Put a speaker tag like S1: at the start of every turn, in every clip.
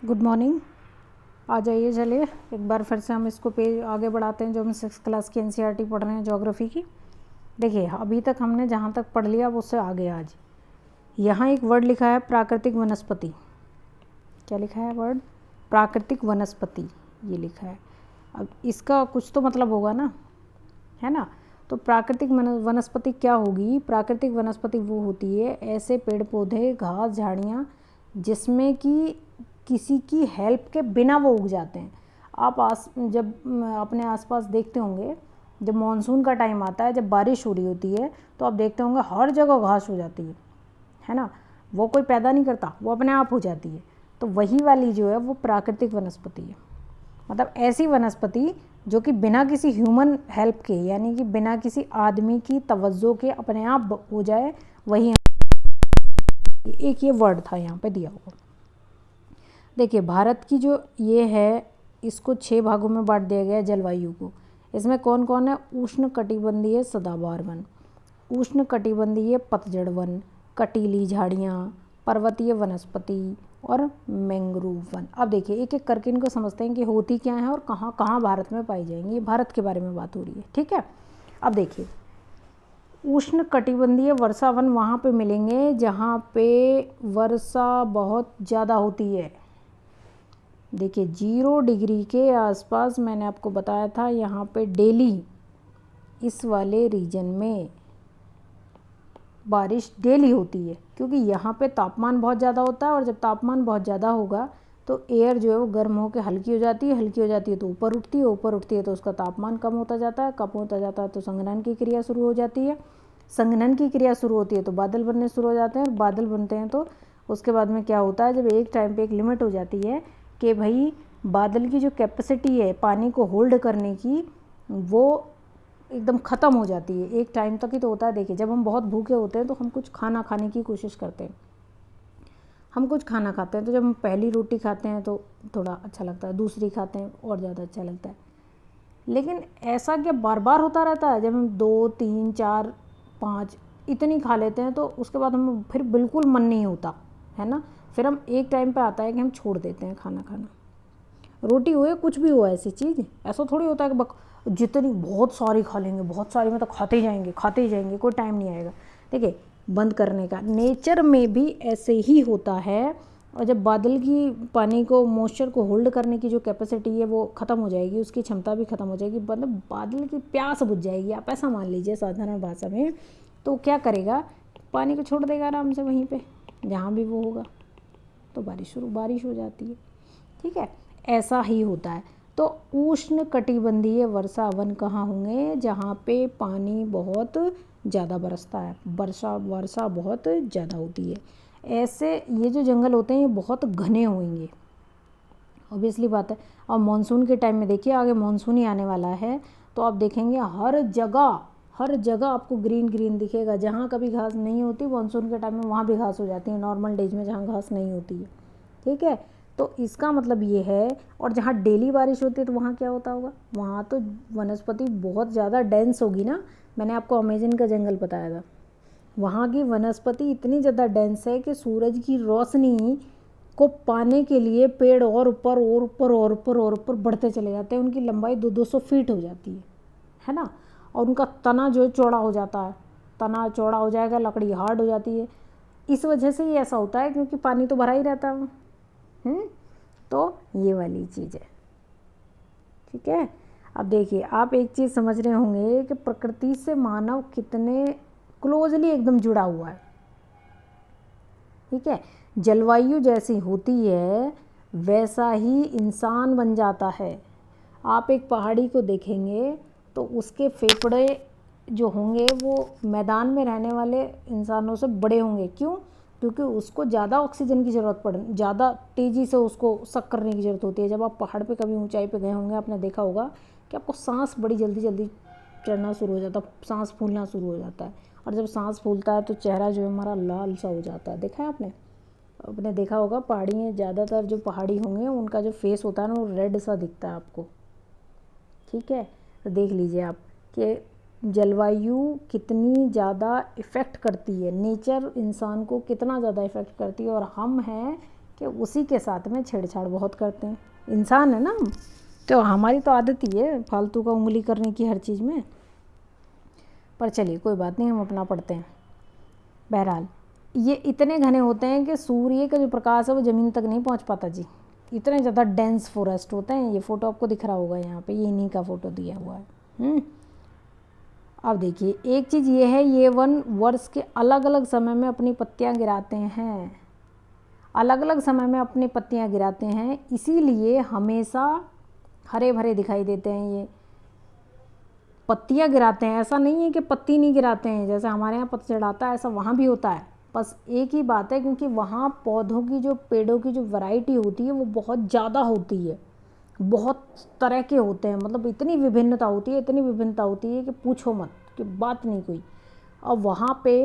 S1: Good morning. आ जाइए, चलिए एक बार फिर से हम इसको पेज आगे बढ़ाते हैं जो हम 6th क्लास की एनसीईआरटी पढ़ रहे हैं ज्योग्राफी की। देखिए अभी तक हमने जहाँ तक पढ़ लिया अब उससे आगे आज यहाँ एक वर्ड लिखा है प्राकृतिक वनस्पति। क्या लिखा है वर्ड? प्राकृतिक वनस्पति, ये लिखा है। अब इसका कुछ तो मतलब होगा ना, है ना। तो प्राकृतिक वनस्पति क्या होगी? प्राकृतिक वनस्पति वो होती है ऐसे पेड़ पौधे, घास, झाड़ियाँ जिसमें कि किसी की हेल्प के बिना वो उग जाते हैं। आप जब अपने आसपास देखते होंगे, जब मानसून का टाइम आता है, जब बारिश हो रही होती है, तो आप देखते होंगे हर जगह घास हो जाती है ना। वो कोई पैदा नहीं करता, वो अपने आप हो जाती है। तो वही वाली जो है वो प्राकृतिक वनस्पति है। मतलब ऐसी वनस्पति जो कि बिना किसी ह्यूमन हेल्प के, यानी कि बिना किसी आदमी की तवज्जो के अपने आप हो जाए, वही एक ये वर्ड था यहाँ पे दिया हुआ। देखिए भारत की जो ये है, इसको 6 भागों में बांट दिया गया है जलवायु को। इसमें कौन कौन है? उष्ण कटिबंधीय सदाबहार वन, उष्ण कटिबंधीय पतझड़ वन, कटीली झाड़ियाँ, पर्वतीय वनस्पति और मैंग्रोव वन। अब देखिए एक एक करके इनको समझते हैं कि होती क्या है और कहाँ कहाँ भारत में पाई जाएंगी। ये भारत के बारे में बात हो रही है, ठीक है। अब देखिए उष्ण कटिबंधीय वर्षा वन वहाँ पे मिलेंगे जहाँ पे वर्षा बहुत ज़्यादा होती है। देखिए 0 डिग्री के आसपास मैंने आपको बताया था यहाँ पे डेली, इस वाले रीजन में बारिश डेली होती है, क्योंकि यहाँ पे तापमान बहुत ज़्यादा होता है। और जब तापमान बहुत ज़्यादा होगा तो एयर जो है वो गर्म होकर हल्की हो जाती है, हल्की हो जाती है तो ऊपर उठती है, ऊपर उठती है तो उसका तापमान कम होता जाता है, कम होता जाता है तो संघनन की क्रिया शुरू हो जाती है, संघनन की क्रिया शुरू होती है तो बादल बनने शुरू हो जाते हैं, और बादल बनते हैं तो उसके बाद में क्या होता है, जब एक टाइम पे एक लिमिट हो जाती है कि भाई बादल की जो कैपेसिटी है पानी को होल्ड करने की, वो एकदम ख़त्म हो जाती है। एक टाइम तक ही तो होता है। देखिए जब हम बहुत भूखे होते हैं तो हम कुछ खाना खाने की कोशिश करते हैं, हम कुछ खाना खाते हैं, तो जब हम पहली रोटी खाते हैं तो थोड़ा अच्छा लगता है, दूसरी खाते हैं और ज़्यादा अच्छा लगता है। लेकिन ऐसा क्या बार बार होता रहता है? जब हम 2, 3, 4, 5 इतनी खा लेते हैं तो उसके बाद हम फिर बिल्कुल मन नहीं होता है ना। फिर हम एक टाइम पे आता है कि हम छोड़ देते हैं खाना खाना। रोटी हो या कुछ भी हो, ऐसी चीज़ ऐसा थोड़ी होता है कि जितनी बहुत सारी खा लेंगे, बहुत सारी मतलब खाते ही जाएंगे, कोई टाइम नहीं आएगा। देखिए बंद करने का नेचर में भी ऐसे ही होता है। और जब बादल की पानी को, मॉइस्चर को होल्ड करने की जो कैपेसिटी है वो ख़त्म हो जाएगी, उसकी क्षमता भी ख़त्म हो जाएगी, मतलब बादल की प्यास बुझ जाएगी, आप ऐसा मान लीजिए साधारण भाषा में। तो क्या करेगा? पानी को छोड़ देगा आराम से वहीं पे जहाँ भी वो होगा, तो बारिश हो जाती है, ठीक है। ऐसा ही होता है। तो उष्ण कटिबंधीय वर्षा वन कहाँ होंगे? जहाँ पे पानी बहुत ज़्यादा बरसता है, वर्षा बहुत ज़्यादा होती है। ऐसे ये जो जंगल होते हैं ये बहुत घने होंगे, ऑब्वियसली बात है। और मानसून के टाइम में देखिए, आगे मानसून ही आने वाला है, तो आप देखेंगे हर जगह आपको ग्रीन ग्रीन दिखेगा। जहाँ कभी घास नहीं होती मानसून के टाइम में, वहाँ भी घास हो जाती है नॉर्मल डेज में जहाँ घास नहीं होती है, ठीक है। तो इसका मतलब ये है। और जहाँ डेली बारिश होती है तो वहाँ क्या होता होगा? वहाँ तो वनस्पति बहुत ज़्यादा डेंस होगी ना। मैंने आपको अमेजन का जंगल बताया था, वहाँ की वनस्पति इतनी ज़्यादा डेंस है कि सूरज की रोशनी को पाने के लिए पेड़ और ऊपर और ऊपर और ऊपर और ऊपर बढ़ते चले जाते हैं। उनकी लंबाई 200-200 फीट हो जाती है ना। और उनका तना जो है चौड़ा हो जाता है, तना चौड़ा हो जाएगा, लकड़ी हार्ड हो जाती है। इस वजह से ये ऐसा होता है क्योंकि पानी तो भरा ही रहता है। तो ये वाली चीज़ है, ठीक है। अब देखिए आप एक चीज़ समझ रहे होंगे कि प्रकृति से मानव कितने क्लोजली एकदम जुड़ा हुआ है, ठीक है। जलवायु जैसी होती है वैसा ही इंसान बन जाता है। आप एक पहाड़ी को देखेंगे तो उसके फेफड़े जो होंगे वो मैदान में रहने वाले इंसानों से बड़े होंगे। क्यों? क्योंकि उसको ज़्यादा ऑक्सीजन की ज़रूरत ज़्यादा तेज़ी से उसको सक करने की ज़रूरत होती है। जब आप पहाड़ पे कभी ऊंचाई पे गए होंगे, आपने देखा होगा कि आपको सांस बड़ी जल्दी जल्दी चढ़ना शुरू हो जाता है, सांस फूलना शुरू हो जाता है। और जब सांस फूलता है तो चेहरा जो है हमारा लाल सा हो जाता है। देखा है आपने देखा होगा पहाड़ी में ज़्यादातर जो पहाड़ी होंगे उनका जो फेस होता है ना वो रेड सा दिखता है आपको, ठीक है। तो देख लीजिए आप कि जलवायु कितनी ज़्यादा इफ़ेक्ट करती है, नेचर इंसान को कितना ज़्यादा इफ़ेक्ट करती है। और हम हैं कि उसी के साथ में छेड़छाड़ बहुत करते हैं। इंसान है ना हम, तो हमारी तो आदत ही है फालतू का उंगली करने की हर चीज़ में। पर चलिए कोई बात नहीं, हम अपना पढ़ते हैं। बहरहाल ये इतने घने होते हैं कि सूर्य का जो प्रकाश है वो ज़मीन तक नहीं पहुंच पाता जी, इतने ज़्यादा डेंस फॉरेस्ट होते हैं। ये फ़ोटो आपको दिख रहा होगा यहाँ पे, ये इन्हीं का फ़ोटो दिया हुआ है। अब देखिए एक चीज़ ये है, ये वन वर्ष के अलग अलग समय में अपनी पत्तियाँ गिराते हैं, अलग अलग समय में अपनी पत्तियाँ गिराते हैं, इसीलिए हमेशा हरे भरे दिखाई देते हैं। ये पत्तियाँ गिराते हैं, ऐसा नहीं है कि पत्ती नहीं गिराते हैं, जैसे हमारे यहाँ पतझड़ आता है ऐसा वहाँ भी होता है। बस एक ही बात है, क्योंकि वहाँ पौधों की जो पेड़ों की जो वैरायटी होती है वो बहुत ज़्यादा होती है, बहुत तरह के होते हैं, मतलब इतनी विभिन्नता होती है, इतनी विभिन्नता होती है कि पूछो मत, कि बात नहीं कोई। अब वहाँ पे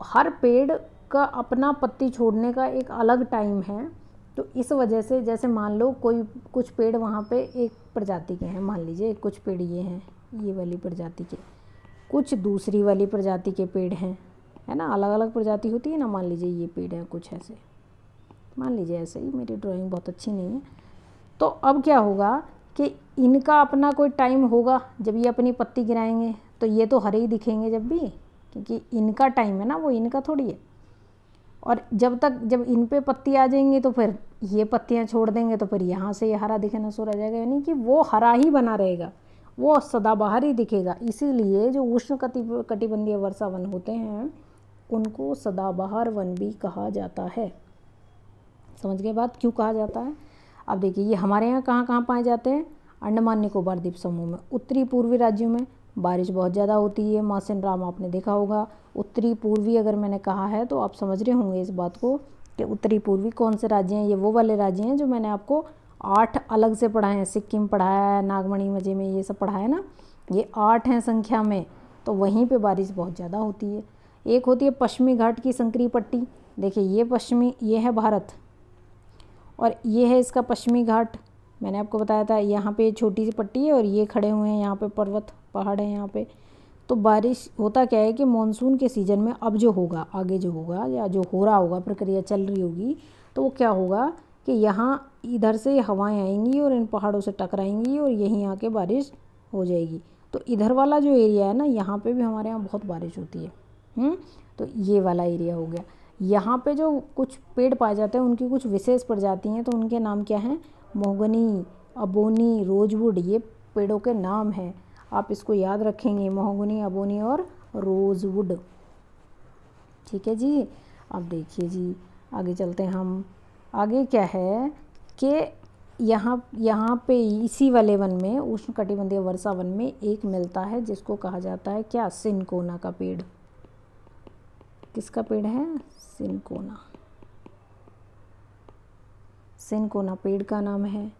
S1: हर पेड़ का अपना पत्ती छोड़ने का एक अलग टाइम है, तो इस वजह से जैसे मान लो कोई कुछ पेड़ वहाँ पे एक प्रजाति के हैं, मान लीजिए कुछ पेड़ ये हैं, ये वाली प्रजाति के, कुछ दूसरी वाली प्रजाति के पेड़ हैं, है ना, अलग अलग प्रजाति होती है ना। मान लीजिए ये पेड़ है कुछ ऐसे, मान लीजिए ऐसे ही, मेरी ड्राइंग बहुत अच्छी नहीं है। तो अब क्या होगा कि इनका अपना कोई टाइम होगा, जब ये अपनी पत्ती गिराएंगे तो ये तो हरे ही दिखेंगे जब भी, क्योंकि इनका टाइम है ना, वो इनका थोड़ी है। और जब इन पे पत्ती आ जाएंगी तो फिर ये पत्तियाँ छोड़ देंगे तो फिर यहाँ से ये हरा दिखना शुरू हो जाएगा, यानी कि वो हरा ही बना रहेगा, वो सदाबहार ही दिखेगा। इसीलिए जो उष्ण कटिबंधीय वर्षा वन होते हैं उनको सदाबहार वन भी कहा जाता है। समझ गए बात, क्यों कहा जाता है? अब देखिए ये हमारे यहाँ कहाँ कहाँ पाए जाते हैं, अंडमान निकोबार द्वीप समूह में, उत्तरी पूर्वी राज्यों में बारिश बहुत ज़्यादा होती है। मासिन राम आपने देखा होगा। उत्तरी पूर्वी अगर मैंने कहा है तो आप समझ रहे होंगे इस बात को कि उत्तरी पूर्वी कौन से राज्य हैं। ये वो वाले राज्य हैं जो मैंने आपको 8 अलग से पढ़ाए हैं, सिक्किम पढ़ाया है, नागमणि मजे में ये सब पढ़ाया है ना, ये 8 हैं संख्या में, तो वहीं पे बारिश बहुत ज़्यादा होती है। एक होती है पश्चिमी घाट की संकरी पट्टी, देखिए ये पश्चिमी, ये है भारत और ये है इसका पश्चिमी घाट, मैंने आपको बताया था। यहाँ पे छोटी सी पट्टी है और ये खड़े हुए हैं, यहाँ पे पर्वत पहाड़ है यहाँ पे। तो बारिश होता क्या है कि मानसून के सीज़न में अब जो होगा, आगे जो होगा या जो हो रहा होगा, प्रक्रिया चल रही होगी, तो वो क्या होगा कि यहाँ इधर से हवाएं आएंगी और इन पहाड़ों से टकराएंगी और यहीं आके बारिश हो जाएगी। तो इधर वाला जो एरिया है ना, यहाँ पे भी हमारे यहाँ बहुत बारिश होती है। तो ये वाला एरिया हो गया। यहाँ पे जो कुछ पेड़ पाए जाते हैं उनकी कुछ विशेष प्रजाति हैं, तो उनके नाम क्या हैं, महोगनी, अबोनी, रोजवुड, ये पेड़ों के नाम हैं। आप इसको याद रखेंगे, महोगनी, अबोनी और रोजवुड। ठीक है जी। अब देखिए जी आगे चलते हैं हम। आगे क्या है कि यहाँ पे इसी वाले वन में, उष्ण कटिबंधीय वर्षा वन में एक मिलता है जिसको कहा जाता है क्या, सिनकोना का पेड़। किसका पेड़ है, सिनकोना। सिनकोना पेड़ का नाम है।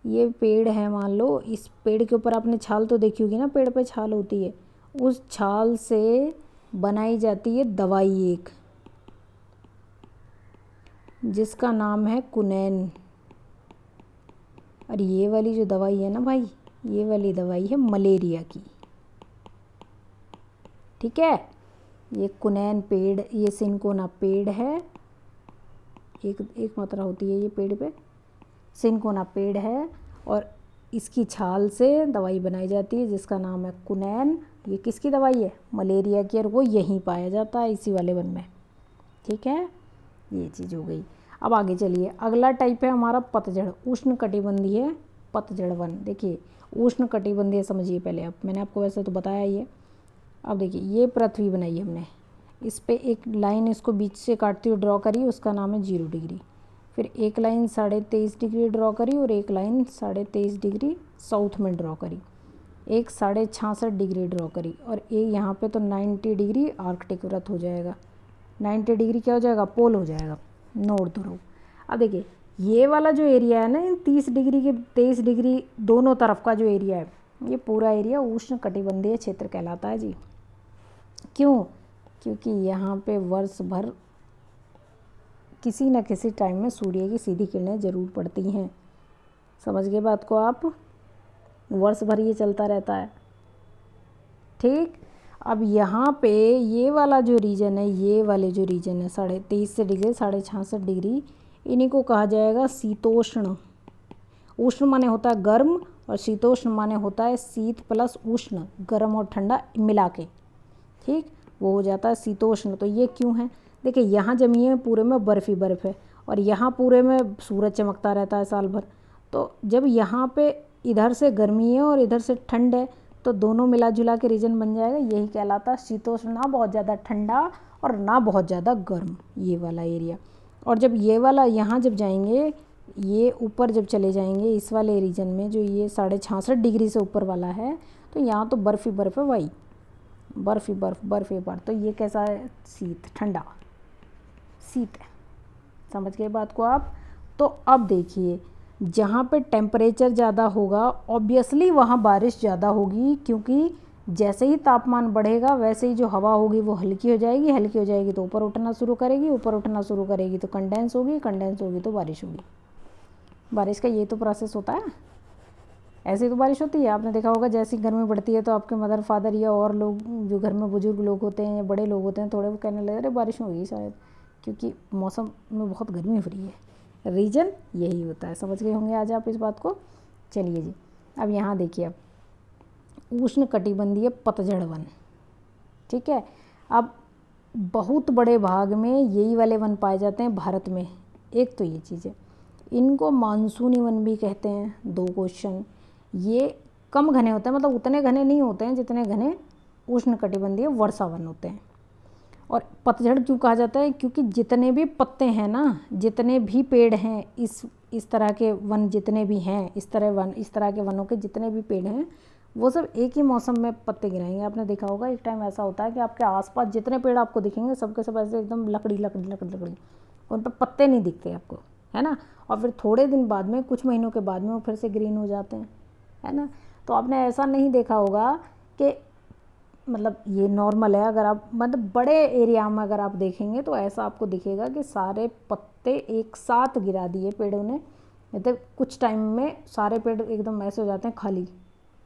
S1: ये पेड़ है, मान लो इस पेड़ के ऊपर आपने छाल तो देखी होगी ना, पेड़ पे छाल होती है, उस छाल से बनाई जाती है दवाई एक, जिसका नाम है कुनैन। और ये वाली जो दवाई है ना भाई, ये वाली दवाई है मलेरिया की। ठीक है, ये कुनैन पेड़, ये सिनकोना पेड़ है, एक मात्रा होती है ये पेड़ पे, सिनकोना पेड़ है और इसकी छाल से दवाई बनाई जाती है जिसका नाम है कुनैन। ये किसकी दवाई है, मलेरिया की, और वो यहीं पाया जाता है इसी वाले वन में। ठीक है, ये चीज़ हो गई। अब आगे चलिए, अगला टाइप है हमारा पतझड़, उष्ण कटिबंधीय पतझड़ वन। देखिए उष्ण कटिबंधीय समझिए पहले, अब मैंने आपको वैसे तो बताया ही है। अब देखिए ये पृथ्वी बनाई है हमने, इस पे एक लाइन इसको बीच से काटती हुई ड्रॉ करी, उसका नाम है 0 डिग्री। फिर एक लाइन 23.5 डिग्री ड्रॉ करी और एक लाइन 23.5 डिग्री साउथ में ड्रॉ करी, एक 66.5 डिग्री ड्रॉ करी, और एक यहाँ पे तो 90 डिग्री आर्कटिक वृत्त हो जाएगा। 90 डिग्री क्या हो जाएगा, पोल हो जाएगा, नॉर्थ ध्रुव। अब देखिए ये वाला जो एरिया है ना, 30 डिग्री के 23 डिग्री दोनों तरफ का जो एरिया है, ये पूरा एरिया उष्ण कटिबंधीय क्षेत्र कहलाता है जी। क्यों, क्योंकि यहाँ पे वर्ष भर किसी न किसी टाइम में सूर्य की सीधी किरणें ज़रूर पड़ती हैं। समझ गए बात को आप, वर्ष भर ये चलता रहता है। ठीक, अब यहाँ पे ये वाला जो रीजन है, ये वाले जो रीजन है 23.5 से 66.5 डिग्री, इन्हीं को कहा जाएगा शीतोष्ण। उष्ण माने होता है गर्म और शीतोष्ण माने होता है शीत प्लस उष्ण, गर्म और ठंडा मिला के, ठीक, वो हो जाता है शीतोष्ण। तो ये क्यों है, देखिए यहाँ जमीन में पूरे में बर्फ़ ही बर्फ़ है और यहाँ पूरे में सूरज चमकता रहता है साल भर। तो जब यहाँ पे इधर से गर्मी है और इधर से ठंड है तो दोनों मिला जुला के रीजन बन जाएगा, यही कहलाता है शीतोष्ण, ना बहुत ज़्यादा ठंडा और ना बहुत ज़्यादा गर्म, ये वाला एरिया। और जब ये वाला यहाँ जब जाएंगे, ये ऊपर जब चले जाएंगे इस वाले रीजन में, जो ये 66.5 डिग्री से ऊपर वाला है, तो यहाँ तो बर्फ़ ही बर्फ़ है, वही बर्फ़ ही बर्फ़, बर्फ़ ही बर्फ़। तो ये कैसा है, शीत, ठंडा शीत है। समझ गए बात को आप। तो अब देखिए जहाँ पे टेम्परेचर ज़्यादा होगा ऑब्वियसली वहाँ बारिश ज़्यादा होगी, क्योंकि जैसे ही तापमान बढ़ेगा वैसे ही जो हवा होगी वो हल्की हो जाएगी, हल्की हो जाएगी तो ऊपर उठना शुरू करेगी, ऊपर उठना शुरू करेगी तो कंडेंस होगी, कंडेंस होगी तो बारिश होगी। बारिश का ये तो प्रोसेस होता है, ऐसे तो बारिश होती है। आपने देखा होगा जैसी गर्मी बढ़ती है तो आपके मदर फादर या और लोग जो घर में बुजुर्ग लोग होते हैं या बड़े लोग होते हैं थोड़े, वो कहने लगे अरे बारिश होगी शायद, क्योंकि मौसम में बहुत गर्मी हो रही है। रीजन यही होता है। समझ गए होंगे आज आप इस बात को। चलिए जी, अब यहाँ देखिए, अब उष्ण कटिबंधीय पतझड़ वन, ठीक है। अब बहुत बड़े भाग में यही वाले वन पाए जाते हैं भारत में। एक तो ये चीज़ है, इनको मानसूनी वन भी कहते हैं। 2 क्वेश्चन, ये कम घने होते हैं, मतलब उतने घने नहीं होते हैं जितने घने उष्ण कटिबंधीय वर्षा वन होते हैं। और पतझड़ क्यों कहा जाता है, क्योंकि जितने भी पत्ते हैं ना, जितने भी पेड़ हैं, इस तरह के वन जितने भी हैं, इस तरह के वनों के जितने भी पेड़ हैं, वो सब एक ही मौसम में पत्ते गिराएंगे। आपने देखा होगा एक टाइम ऐसा होता है कि आपके आसपास जितने पेड़ आपको दिखेंगे सबके सब ऐसे एकदम लकड़ी लकड़ी लकड़ी लकड़ी, उन पर पत्ते नहीं दिखते आपको, है ना। और फिर थोड़े दिन बाद में, कुछ महीनों के बाद में वो फिर से ग्रीन हो जाते हैं, है ना। तो आपने ऐसा नहीं देखा होगा कि, मतलब ये नॉर्मल है, अगर आप मतलब बड़े एरिया में अगर आप देखेंगे तो ऐसा आपको दिखेगा कि सारे पत्ते एक साथ गिरा दिए पेड़ों ने, मतलब कुछ टाइम में सारे पेड़ एकदम ऐसे हो जाते हैं खाली,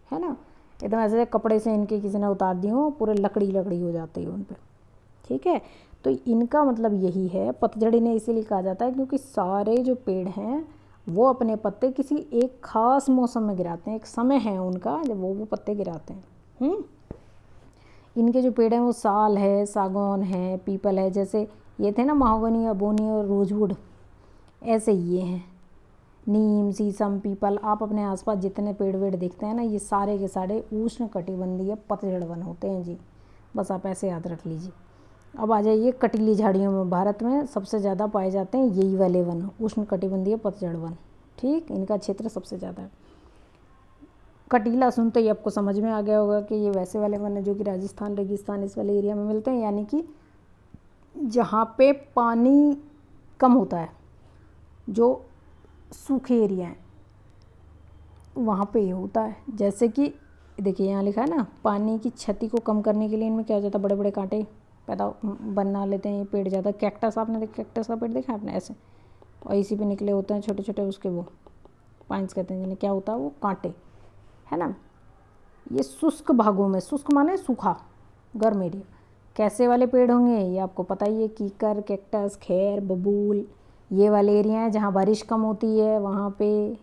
S1: है ना, एकदम ऐसे कपड़े से इनके किसी ने उतार दिए हो, पूरे लकड़ी लकड़ी हो जाती है उन पर, ठीक है। तो इनका मतलब यही है, पतझड़ इन्हें इसीलिए कहा जाता है क्योंकि सारे जो पेड़ हैं वो अपने पत्ते किसी एक ख़ास मौसम में गिराते हैं, एक समय है उनका जब वो पत्ते गिराते हैं। इनके जो पेड़ हैं वो साल है, सागौन है, पीपल है, जैसे ये थे ना महोगनी, अबोनी और रोजवुड, ऐसे ये हैं, नीम, शीशम, पीपल। आप अपने आसपास जितने पेड़ वेड़ देखते हैं ना, ये सारे के सारे उष्ण कटिबंधीय पतझड़ वन होते हैं जी, बस आप ऐसे याद रख लीजिए। अब आ जाइए कटीली झाड़ियों में। भारत में सबसे ज़्यादा पाए जाते हैं यही वाले वन, उष्ण कटिबंधीय पतझड़ वन, ठीक, इनका क्षेत्र सबसे ज़्यादा है। कटीला सुनते ही आपको समझ में आ गया होगा कि ये वैसे वाले वन है जो कि राजस्थान, रेगिस्तान इस वाले एरिया में मिलते हैं, यानी कि जहाँ पे पानी कम होता है, जो सूखे एरिया हैं वहाँ पे ये होता है। जैसे कि देखिए यहाँ लिखा है ना, पानी की क्षति को कम करने के लिए इनमें क्या हो जाता है, बड़े बड़े कांटे पैदा बना लेते हैं ये पेड़ ज़्यादा। कैक्टस, आपने कैक्टस का पेड़ देखा है आपने, ऐसे, और इसी पे निकले होते हैं छोटे छोटे उसके, वो पाइंस कहते हैं जिन्हें, क्या होता है वो कांटे, है ना। ये शुष्क भागों में, शुष्क माने सूखा, गर्म एरिया, कैसे वाले पेड़ होंगे ये आपको पता ही है, कीकर, कैक्टस, खैर, बबूल, ये वाले एरिया हैं जहाँ बारिश कम होती है वहाँ पे।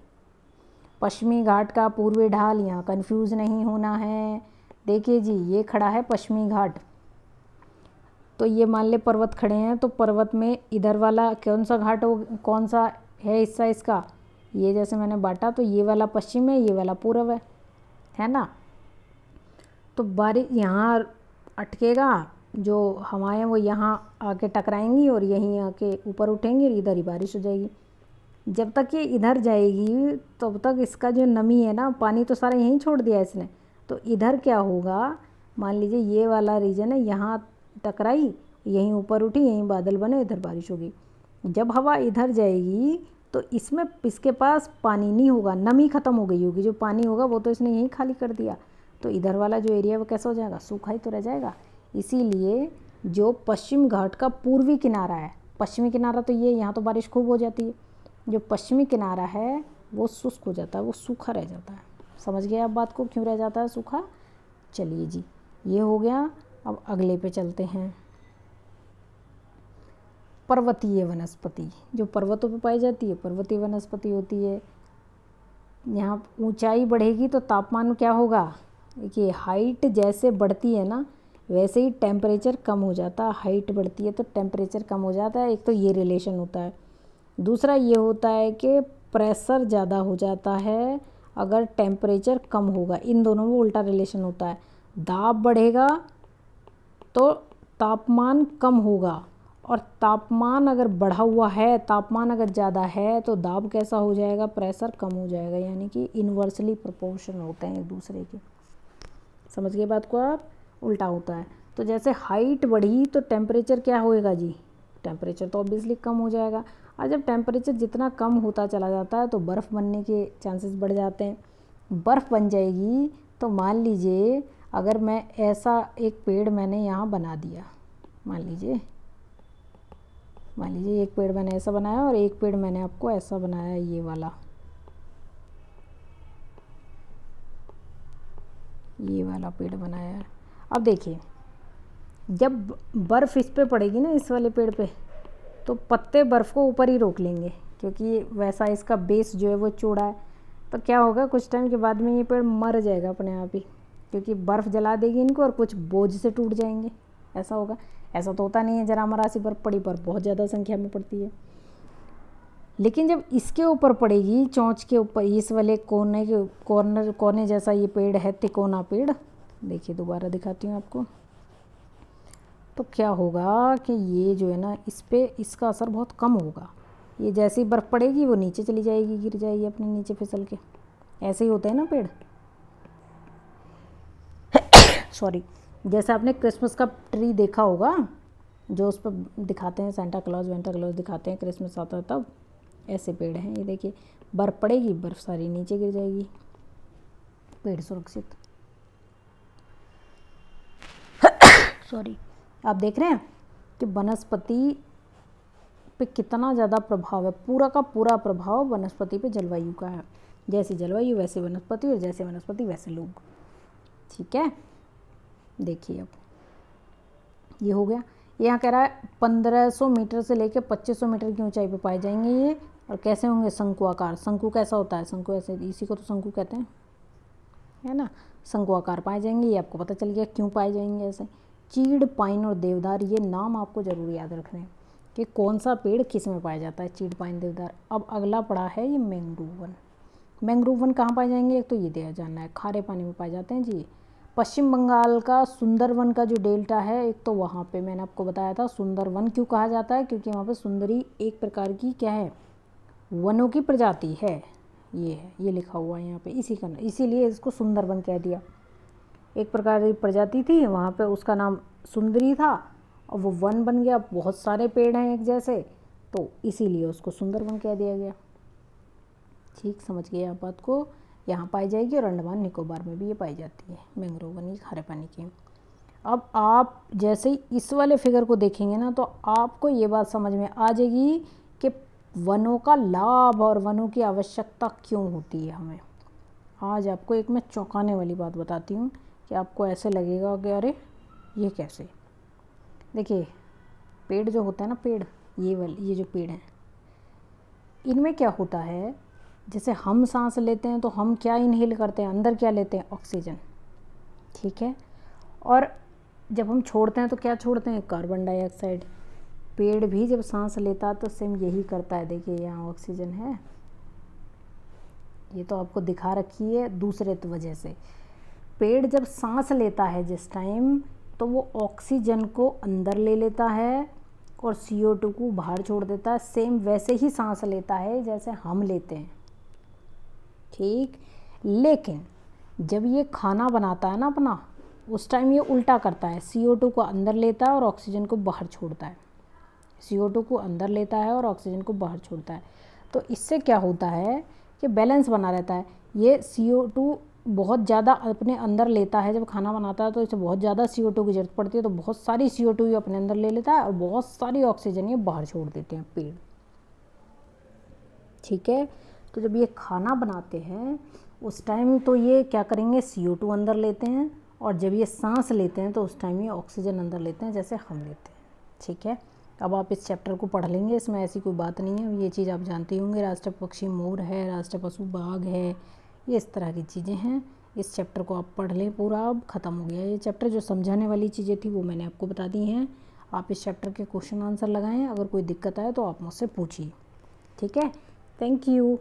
S1: पश्चिमी घाट का पूर्वी ढाल, यहाँ कंफ्यूज नहीं होना है। देखिए जी, ये खड़ा है पश्चिमी घाट, तो ये मान ले पर्वत खड़े हैं, तो पर्वत में इधर वाला कौन सा घाट हो, कौन सा है हिस्सा इसका, ये जैसे मैंने बांटा, तो ये वाला पश्चिम है, ये वाला पूर्व है ना। तो बारिश यहाँ अटकेगा, जो हवाएं वो यहाँ आके टकराएंगी और यहीं आके ऊपर उठेंगी और इधर ही बारिश हो जाएगी। जब तक ये इधर जाएगी तब तक इसका जो नमी है ना, पानी तो सारा यहीं छोड़ दिया इसने, तो इधर क्या होगा, मान लीजिए ये वाला रीजन है, यहाँ टकराई, यहीं ऊपर उठी, यहीं बादल बने, इधर बारिश होगी। जब हवा इधर जाएगी तो इसमें इसके पास पानी नहीं होगा, नमी ख़त्म हो गई होगी, जो पानी होगा वो तो इसने यहीं खाली कर दिया, तो इधर वाला जो एरिया वो कैसा हो जाएगा, सूखा ही तो रह जाएगा। इसीलिए जो पश्चिम घाट का पूर्वी किनारा है, पश्चिमी किनारा तो ये, यहाँ तो बारिश खूब हो जाती है, जो पश्चिमी किनारा है वो शुष्क हो जाता है, वो सूखा रह जाता है। समझ गए आप बात को, क्यों रह जाता है सूखा। चलिए जी, ये हो गया। अब अगले पे चलते हैं। पर्वतीय वनस्पति, जो पर्वतों पे पाई जाती है पर्वतीय वनस्पति होती है। यहाँ ऊंचाई बढ़ेगी तो तापमान क्या होगा, देखिए हाइट जैसे बढ़ती है ना वैसे ही टेम्परेचर कम हो जाता है, हाइट बढ़ती है तो टेम्परेचर कम हो जाता है। एक तो ये रिलेशन होता है। दूसरा ये होता है कि प्रेशर ज़्यादा हो जाता है अगर टेम्परेचर कम होगा, इन दोनों में उल्टा रिलेशन होता है। दाब बढ़ेगा तो तापमान कम होगा, और तापमान अगर बढ़ा हुआ है, तापमान अगर ज़्यादा है तो दाब कैसा हो जाएगा, प्रेशर कम हो जाएगा। यानी कि इन्वर्सली प्रोपोर्शन होते हैं एक दूसरे के। समझ गए बात को आप, उल्टा होता है। तो जैसे हाइट बढ़ी तो टेम्परेचर क्या होएगा जी, टेम्परेचर तो ऑब्वियसली कम हो जाएगा। और जब टेम्परेचर जितना कम होता चला जाता है तो बर्फ़ बनने के चांसेस बढ़ जाते हैं। बर्फ़ बन जाएगी तो मान लीजिए अगर मैं ऐसा एक पेड़ मैंने यहाँ बना दिया, मान लीजिए एक पेड़ मैंने ऐसा बनाया और एक पेड़ मैंने आपको ऐसा बनाया, ये वाला पेड़ बनाया है। अब देखिए जब बर्फ़ इस पे पड़ेगी ना, इस वाले पेड़ पे, तो पत्ते बर्फ़ को ऊपर ही रोक लेंगे क्योंकि वैसा इसका बेस जो है वो चौड़ा है। तो क्या होगा, कुछ टाइम के बाद में ये पेड़ मर जाएगा अपने आप ही, क्योंकि बर्फ़ जला देगी इनको और कुछ बोझ से टूट जाएंगे। ऐसा होगा। ऐसा तो होता नहीं है, जरा मरा सी बर्फ़ पड़ी, बर्फ़ बहुत ज़्यादा संख्या में पड़ती है। लेकिन जब इसके ऊपर पड़ेगी, चोंच के ऊपर, इस वाले कोने जैसा ये पेड़ है, तिकोना पेड़, देखिए दोबारा दिखाती हूँ आपको, तो क्या होगा कि ये जो है ना इस पे इसका असर बहुत कम होगा। ये जैसी बर्फ़ पड़ेगी वो नीचे चली जाएगी, गिर जाएगी अपने नीचे फिसल के। ऐसे ही होते हैं ना पेड़। सॉरी, जैसे आपने क्रिसमस का ट्री देखा होगा, जो उस पर दिखाते हैं सेंटा क्लॉज दिखाते हैं, क्रिसमस आता है तब। ऐसे पेड़ हैं ये, देखिए बर्फ़ पड़ेगी, बर्फ़ सारी नीचे गिर जाएगी, पेड़ सुरक्षित। सॉरी, आप देख रहे हैं कि वनस्पति पे कितना ज़्यादा प्रभाव है। पूरा का पूरा प्रभाव वनस्पति पे जलवायु का है। जैसी जलवायु वैसे वनस्पति, और जैसे वनस्पति वैसे लोग। ठीक है, देखिए अब ये हो गया। यहाँ कह रहा है 1500 मीटर से लेकर 2500 मीटर की ऊंचाई पे पाए जाएंगे ये। और कैसे होंगे, शंकु आकार। शंकु कैसा होता है, शंकु ऐसे, इसी को तो शंकु कहते हैं, है ना। शंकु आकार पाए जाएंगे, ये आपको पता चल गया क्यों पाए जाएंगे ऐसे। चीड़, पाइन और देवदार, ये नाम आपको ज़रूर याद रखने हैं कि कौन सा पेड़ किस में पाया जाता है, चीड़, पाइन, देवदार। अब अगला पड़ा है ये मैंग्रोव वन। मैंग्रोव वन कहाँ पाए जाएंगे, एक तो ये दिया जाना है, खारे पानी में पाए जाते हैं जी। पश्चिम बंगाल का सुंदरवन का जो डेल्टा है, एक तो वहाँ पे मैंने आपको बताया था सुंदरवन क्यों कहा जाता है, क्योंकि वहाँ पे सुंदरी एक प्रकार की क्या है, वनों की प्रजाति है। ये है, ये लिखा हुआ है यहाँ पे, इसीलिए इसको सुंदरवन कह दिया। एक प्रकार की प्रजाति थी वहाँ पे, उसका नाम सुंदरी था और वो वन बन गया। बहुत सारे पेड़ हैं एक जैसे, तो इसीलिए उसको सुंदरवन कह दिया गया। ठीक, समझ गए आप बात को। यहाँ पाई जाएगी और अंडमान निकोबार में भी ये पाई जाती है मैंग्रोव वन, खारे पानी की। अब आप जैसे ही इस वाले फिगर को देखेंगे ना, तो आपको ये बात समझ में आ जाएगी कि वनों का लाभ और वनों की आवश्यकता क्यों होती है हमें। आज आपको एक मैं चौंकाने वाली बात बताती हूँ कि आपको ऐसे लगेगा कि अरे ये कैसे। देखिए पेड़ जो होता है ना, पेड़, ये जो पेड़ हैं, इनमें क्या होता है, जैसे हम सांस लेते हैं तो हम क्या इनहेल करते हैं, अंदर क्या लेते हैं, ऑक्सीजन। ठीक है, और जब हम छोड़ते हैं तो क्या छोड़ते हैं, कार्बन डाइऑक्साइड। पेड़ भी जब सांस लेता है तो सेम यही करता है। देखिए यहाँ ऑक्सीजन है, ये तो आपको दिखा रखी है दूसरे वजह से। पेड़ जब सांस लेता है जिस टाइम, तो वो ऑक्सीजन को अंदर ले लेता है और CO2 को बाहर छोड़ देता है। सेम वैसे ही सांस लेता है जैसे हम लेते हैं। ठीक, लेकिन जब ये खाना बनाता है ना अपना, उस टाइम ये उल्टा करता है, CO2 को अंदर लेता है और ऑक्सीजन को बाहर छोड़ता है। CO2 को अंदर लेता है और ऑक्सीजन को बाहर छोड़ता है। तो इससे क्या होता है कि बैलेंस बना रहता है। ये CO2 बहुत ज़्यादा अपने अंदर लेता है जब खाना बनाता है, तो इसे बहुत ज़्यादा CO2 की ज़रूरत पड़ती है, तो बहुत सारी CO2 ये अपने अंदर ले लेता है और बहुत सारी ऑक्सीजन ये बाहर छोड़ देते हैं पेड़। ठीक है, तो जब ये खाना बनाते हैं उस टाइम तो ये क्या करेंगे, CO2 अंदर लेते हैं, और जब ये सांस लेते हैं तो उस टाइम ये ऑक्सीजन अंदर लेते हैं जैसे हम लेते हैं। ठीक है, अब आप इस चैप्टर को पढ़ लेंगे, इसमें ऐसी कोई बात नहीं है, ये चीज़ आप जानते होंगे। राष्ट्रीय पक्षी मोर है, राष्ट्रीय पशु बाघ है, ये इस तरह की चीज़ें हैं। इस चैप्टर को आप पढ़ लें पूरा, अब ख़त्म हो गया ये चैप्टर। जो समझाने वाली चीज़ें थी वो मैंने आपको बता दी हैं। आप इस चैप्टर के क्वेश्चन आंसर लगाएं, अगर कोई दिक्कत आए तो आप मुझसे पूछिए, ठीक है। Thank you.